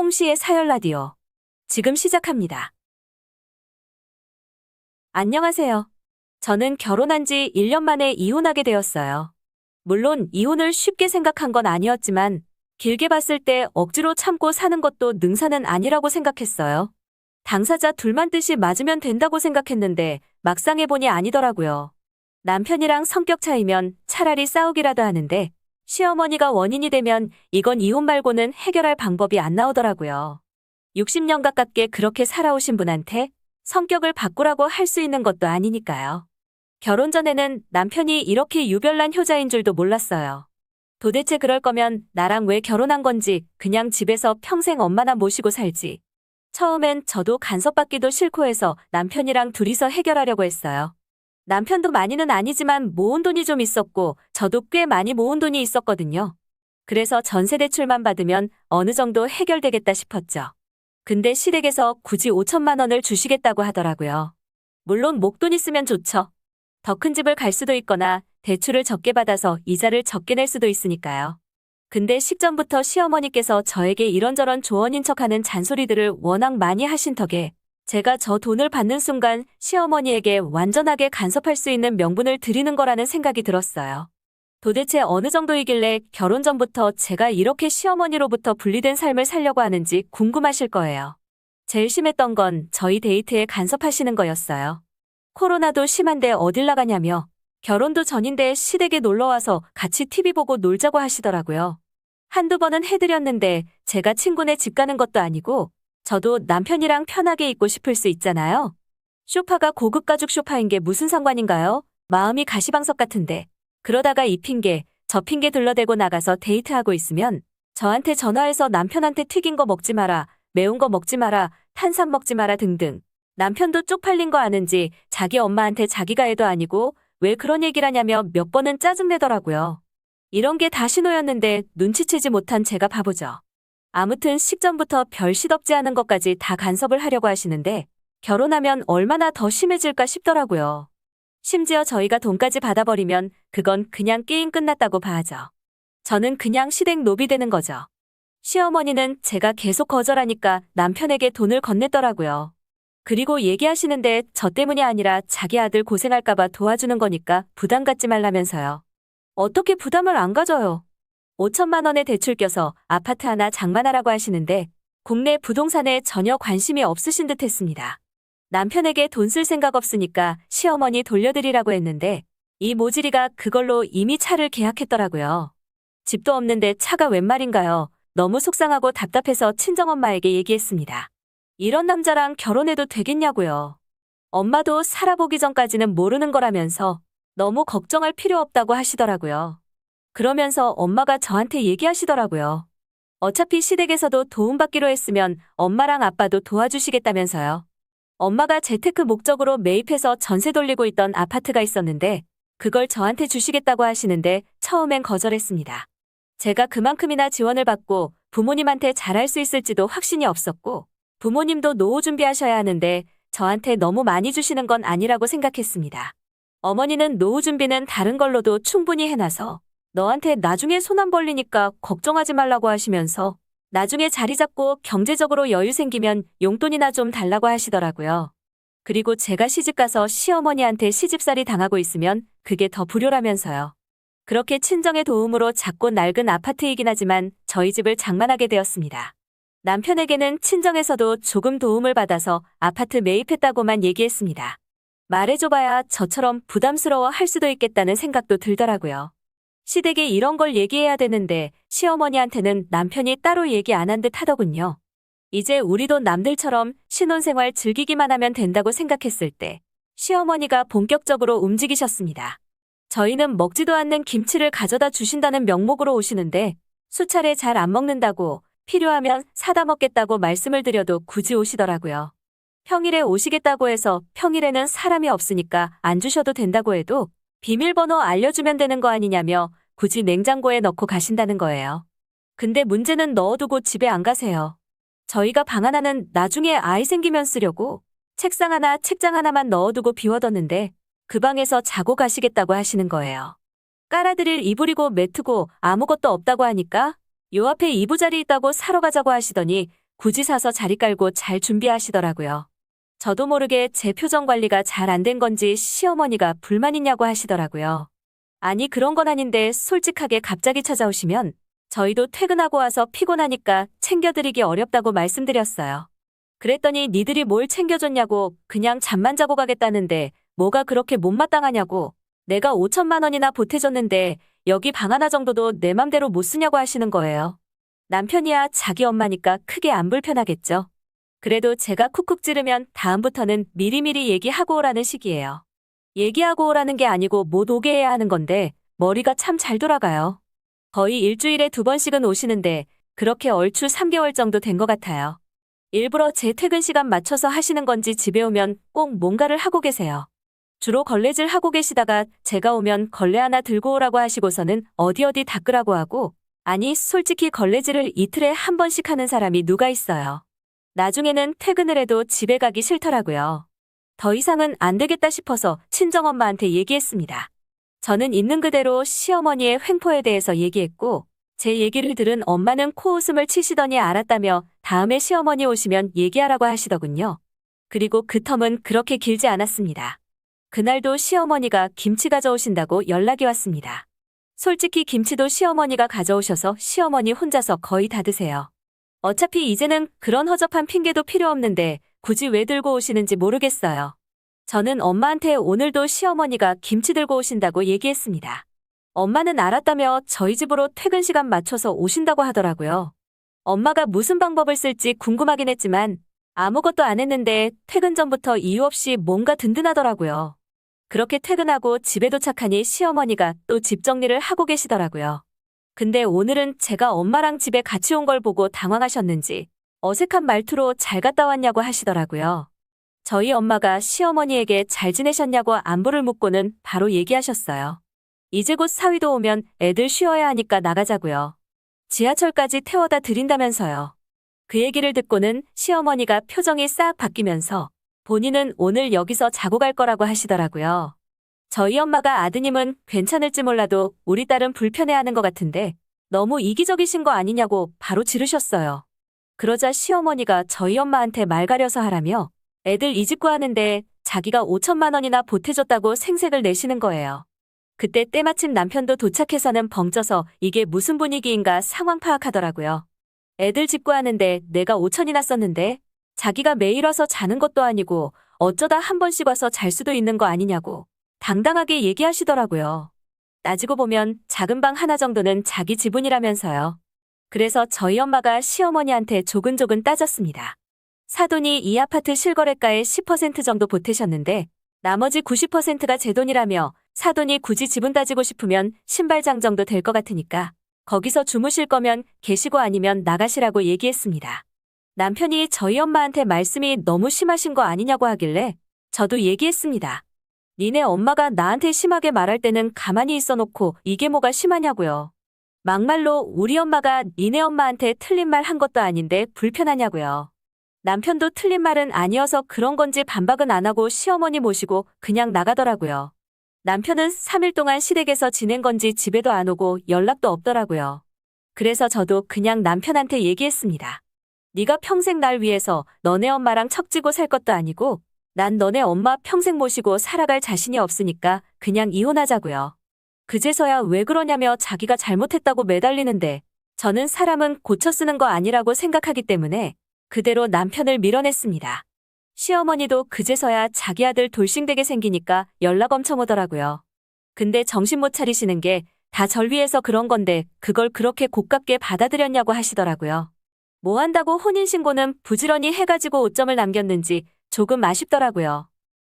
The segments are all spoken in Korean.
홍시의 사열 라디오. 지금 시작합니다. 안녕하세요. 저는 결혼한 지 1년 만에 이혼하게 되었어요. 물론 이혼을 쉽게 생각한 건 아니었지만 길게 봤을 때 억지로 참고 사는 것도 능사는 아니라고 생각했어요. 당사자 둘만 뜻이 맞으면 된다고 생각했는데 막상 해보니 아니더라고요. 남편이랑 성격 차이면 차라리 싸우기라도 하는데 시어머니가 원인이 되면 이건 이혼 말고는 해결할 방법이 안 나오더라고요. 60년 가깝게 그렇게 살아오신 분한테 성격을 바꾸라고 할 수 있는 것도 아니니까요. 결혼 전에는 남편이 이렇게 유별난 효자인 줄도 몰랐어요. 도대체 그럴 거면 나랑 왜 결혼한 건지 그냥 집에서 평생 엄마나 모시고 살지. 처음엔 저도 간섭받기도 싫고 해서 남편이랑 둘이서 해결하려고 했어요. 남편도 많이는 아니지만 모은 돈이 좀 있었고 저도 꽤 많이 모은 돈이 있었거든요. 그래서 전세 대출만 받으면 어느 정도 해결되겠다 싶었죠. 근데 시댁에서 굳이 5천만 원을 주시겠다고 하더라고요. 물론 목돈 있으면 좋죠. 더 큰 집을 갈 수도 있거나 대출을 적게 받아서 이자를 적게 낼 수도 있으니까요. 근데 식전부터 시어머니께서 저에게 이런저런 조언인 척하는 잔소리들을 워낙 많이 하신 덕에 제가 저 돈을 받는 순간 시어머니에게 완전하게 간섭할 수 있는 명분을 드리는 거라는 생각이 들었어요. 도대체 어느 정도이길래 결혼 전부터 제가 이렇게 시어머니로부터 분리된 삶을 살려고 하는지 궁금하실 거예요. 제일 심했던 건 저희 데이트에 간섭하시는 거였어요. 코로나도 심한데 어딜 나가냐며 결혼도 전인데 시댁에 놀러와서 같이 TV 보고 놀자고 하시더라고요. 한두 번은 해드렸는데 제가 친구네 집 가는 것도 아니고 저도 남편이랑 편하게 있고 싶을 수 있잖아요. 소파가 고급 가죽 소파인 게 무슨 상관인가요? 마음이 가시방석 같은데. 그러다가 이 핑계, 저 핑계 둘러대고 나가서 데이트하고 있으면 저한테 전화해서 남편한테 튀긴 거 먹지 마라, 매운 거 먹지 마라, 탄산 먹지 마라 등등. 남편도 쪽팔린 거 아는지 자기 엄마한테 자기가 애도 아니고 왜 그런 얘기를 하냐며 몇 번은 짜증내더라고요. 이런 게 다 신호였는데 눈치채지 못한 제가 바보죠. 아무튼 식전부터 별 시덥지 않은 것까지 다 간섭을 하려고 하시는데 결혼하면 얼마나 더 심해질까 싶더라고요. 심지어 저희가 돈까지 받아버리면 그건 그냥 게임 끝났다고 봐야죠. 저는 그냥 시댁 노비 되는 거죠. 시어머니는 제가 계속 거절하니까 남편에게 돈을 건넸더라고요. 그리고 얘기하시는데 저 때문이 아니라 자기 아들 고생할까봐 도와주는 거니까 부담 갖지 말라면서요. 어떻게 부담을 안 가져요? 5천만 원의 대출 껴서 아파트 하나 장만하라고 하시는데 국내 부동산에 전혀 관심이 없으신 듯 했습니다. 남편에게 돈 쓸 생각 없으니까 시어머니 돌려드리라고 했는데 이 모지리가 그걸로 이미 차를 계약했더라고요. 집도 없는데 차가 웬 말인가요? 너무 속상하고 답답해서 친정엄마에게 얘기했습니다. 이런 남자랑 결혼해도 되겠냐고요. 엄마도 살아보기 전까지는 모르는 거라면서 너무 걱정할 필요 없다고 하시더라고요. 그러면서 엄마가 저한테 얘기하시더라고요. 어차피 시댁에서도 도움받기로 했으면 엄마랑 아빠도 도와주시겠다면서요. 엄마가 재테크 목적으로 매입해서 전세 돌리고 있던 아파트가 있었는데 그걸 저한테 주시겠다고 하시는데 처음엔 거절했습니다. 제가 그만큼이나 지원을 받고 부모님한테 잘할 수 있을지도 확신이 없었고 부모님도 노후 준비하셔야 하는데 저한테 너무 많이 주시는 건 아니라고 생각했습니다. 어머니는 노후 준비는 다른 걸로도 충분히 해놔서 너한테 나중에 손 안 벌리니까 걱정하지 말라고 하시면서 나중에 자리 잡고 경제적으로 여유 생기면 용돈이나 좀 달라고 하시더라고요. 그리고 제가 시집가서 시어머니한테 시집살이 당하고 있으면 그게 더 불효라면서요. 그렇게 친정의 도움으로 작고 낡은 아파트이긴 하지만 저희 집을 장만하게 되었습니다. 남편에게는 친정에서도 조금 도움을 받아서 아파트 매입했다고만 얘기했습니다. 말해줘봐야 저처럼 부담스러워 할 수도 있겠다는 생각도 들더라고요. 시댁에 이런 걸 얘기해야 되는데 시어머니한테는 남편이 따로 얘기 안 한 듯 하더군요. 이제 우리도 남들처럼 신혼생활 즐기기만 하면 된다고 생각했을 때 시어머니가 본격적으로 움직이셨습니다. 저희는 먹지도 않는 김치를 가져다 주신다는 명목으로 오시는데 수차례 잘 안 먹는다고 필요하면 사다 먹겠다고 말씀을 드려도 굳이 오시더라고요. 평일에 오시겠다고 해서 평일에는 사람이 없으니까 안 주셔도 된다고 해도 비밀번호 알려주면 되는 거 아니냐며 굳이 냉장고에 넣고 가신다는 거예요. 근데 문제는 넣어두고 집에 안 가세요. 저희가 방 하나는 나중에 아이 생기면 쓰려고 책상 하나, 책장 하나만 넣어두고 비워뒀는데 그 방에서 자고 가시겠다고 하시는 거예요. 깔아드릴 이불이고 매트고 아무것도 없다고 하니까 요 앞에 이부자리 있다고 사러 가자고 하시더니 굳이 사서 자리 깔고 잘 준비하시더라고요. 저도 모르게 제 표정 관리가 잘 안 된 건지 시어머니가 불만 있냐고 하시더라고요. 아니 그런 건 아닌데 솔직하게 갑자기 찾아오시면 저희도 퇴근하고 와서 피곤하니까 챙겨드리기 어렵다고 말씀드렸어요. 그랬더니 니들이 뭘 챙겨줬냐고 그냥 잠만 자고 가겠다는데 뭐가 그렇게 못마땅하냐고 내가 5천만 원이나 보태줬는데 여기 방 하나 정도도 내 맘대로 못 쓰냐고 하시는 거예요. 남편이야 자기 엄마니까 크게 안 불편하겠죠. 그래도 제가 쿡쿡 찌르면 다음부터는 미리미리 얘기하고 오라는 식이에요. 얘기하고 오라는 게 아니고 못 오게 해야 하는 건데 머리가 참 잘 돌아가요. 거의 일주일에 2번씩은 오시는데 그렇게 얼추 3개월 정도 된 것 같아요. 일부러 제 퇴근 시간 맞춰서 하시는 건지 집에 오면 꼭 뭔가를 하고 계세요. 주로 걸레질 하고 계시다가 제가 오면 걸레 하나 들고 오라고 하시고서는 어디 닦으라고 하고 아니 솔직히 걸레질을 이틀에 한 번씩 하는 사람이 누가 있어요. 나중에는 퇴근을 해도 집에 가기 싫더라고요. 더 이상은 안 되겠다 싶어서 친정엄마한테 얘기했습니다. 저는 있는 그대로 시어머니의 횡포에 대해서 얘기했고 제 얘기를 들은 엄마는 코웃음을 치시더니 알았다며 다음에 시어머니 오시면 얘기하라고 하시더군요. 그리고 그 텀은 그렇게 길지 않았습니다. 그날도 시어머니가 김치 가져오신다고 연락이 왔습니다. 솔직히 김치도 시어머니가 가져오셔서 시어머니 혼자서 거의 다 드세요. 어차피 이제는 그런 허접한 핑계도 필요 없는데 굳이 왜 들고 오시는지 모르겠어요. 저는 엄마한테 오늘도 시어머니가 김치 들고 오신다고 얘기했습니다. 엄마는 알았다며 저희 집으로 퇴근 시간 맞춰서 오신다고 하더라고요. 엄마가 무슨 방법을 쓸지 궁금하긴 했지만 아무것도 안 했는데 퇴근 전부터 이유 없이 뭔가 든든하더라고요. 그렇게 퇴근하고 집에 도착하니 시어머니가 또 집 정리를 하고 계시더라고요. 근데 오늘은 제가 엄마랑 집에 같이 온 걸 보고 당황하셨는지 어색한 말투로 잘 갔다 왔냐고 하시더라고요. 저희 엄마가 시어머니에게 잘 지내셨냐고 안부를 묻고는 바로 얘기하셨어요. 이제 곧 사위도 오면 애들 쉬어야 하니까 나가자고요. 지하철까지 태워다 드린다면서요. 그 얘기를 듣고는 시어머니가 표정이 싹 바뀌면서 본인은 오늘 여기서 자고 갈 거라고 하시더라고요. 저희 엄마가 아드님은 괜찮을지 몰라도 우리 딸은 불편해하는 것 같은데 너무 이기적이신 거 아니냐고 바로 지르셨어요. 그러자 시어머니가 저희 엄마한테 말 가려서 하라며 애들 이 집 구하는데 자기가 5천만 원이나 보태줬다고 생색을 내시는 거예요. 그때 때마침 남편도 도착해서는 벙쪄서 이게 무슨 분위기인가 상황 파악하더라고요. 애들 집 구하는데 내가 5천이나 썼는데 자기가 매일 와서 자는 것도 아니고 어쩌다 한 번씩 와서 잘 수도 있는 거 아니냐고 당당하게 얘기하시더라고요. 따지고 보면 작은 방 하나 정도는 자기 지분이라면서요. 그래서 저희 엄마가 시어머니한테 조근조근 따졌습니다. 사돈이 이 아파트 실거래가의 10% 정도 보태셨는데 나머지 90%가 제 돈이라며 사돈이 굳이 지분 따지고 싶으면 신발장 정도 될 것 같으니까 거기서 주무실 거면 계시고 아니면 나가시라고 얘기했습니다. 남편이 저희 엄마한테 말씀이 너무 심하신 거 아니냐고 하길래 저도 얘기했습니다. 니네 엄마가 나한테 심하게 말할 때는 가만히 있어놓고 이게 뭐가 심하냐고요. 막말로 우리 엄마가 니네 엄마한테 틀린 말 한 것도 아닌데 불편하냐고요. 남편도 틀린 말은 아니어서 그런 건지 반박은 안 하고 시어머니 모시고 그냥 나가더라고요. 남편은 3일 동안 시댁에서 지낸 건지 집에도 안 오고 연락도 없더라고요. 그래서 저도 그냥 남편한테 얘기했습니다. 네가 평생 날 위해서 너네 엄마랑 척지고 살 것도 아니고 난 너네 엄마 평생 모시고 살아갈 자신이 없으니까 그냥 이혼하자고요. 그제서야 왜 그러냐며 자기가 잘못했다고 매달리는데 저는 사람은 고쳐 쓰는 거 아니라고 생각하기 때문에 그대로 남편을 밀어냈습니다. 시어머니도 그제서야 자기 아들 돌싱되게 생기니까 연락 엄청 오더라고요. 근데 정신 못 차리시는 게 다 절 위해서 그런 건데 그걸 그렇게 고깝게 받아들였냐고 하시더라고요. 뭐 한다고 혼인신고는 부지런히 해가지고 오점을 남겼는지 조금 아쉽더라고요.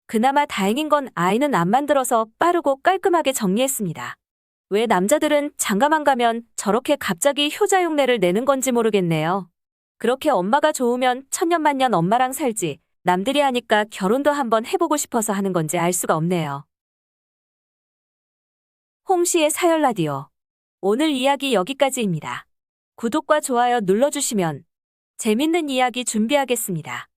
그나마 다행인 건 아이는 안 만들어서 빠르고 깔끔하게 정리했습니다. 왜 남자들은 장가만 가면 저렇게 갑자기 효자 흉내를 내는 건지 모르겠네요. 그렇게 엄마가 좋으면 천년만년 엄마랑 살지 남들이 하니까 결혼도 한번 해보고 싶어서 하는 건지 알 수가 없네요. 홍시의 사열 라디오. 오늘 이야기 여기까지입니다. 구독과 좋아요 눌러주시면 재밌는 이야기 준비하겠습니다.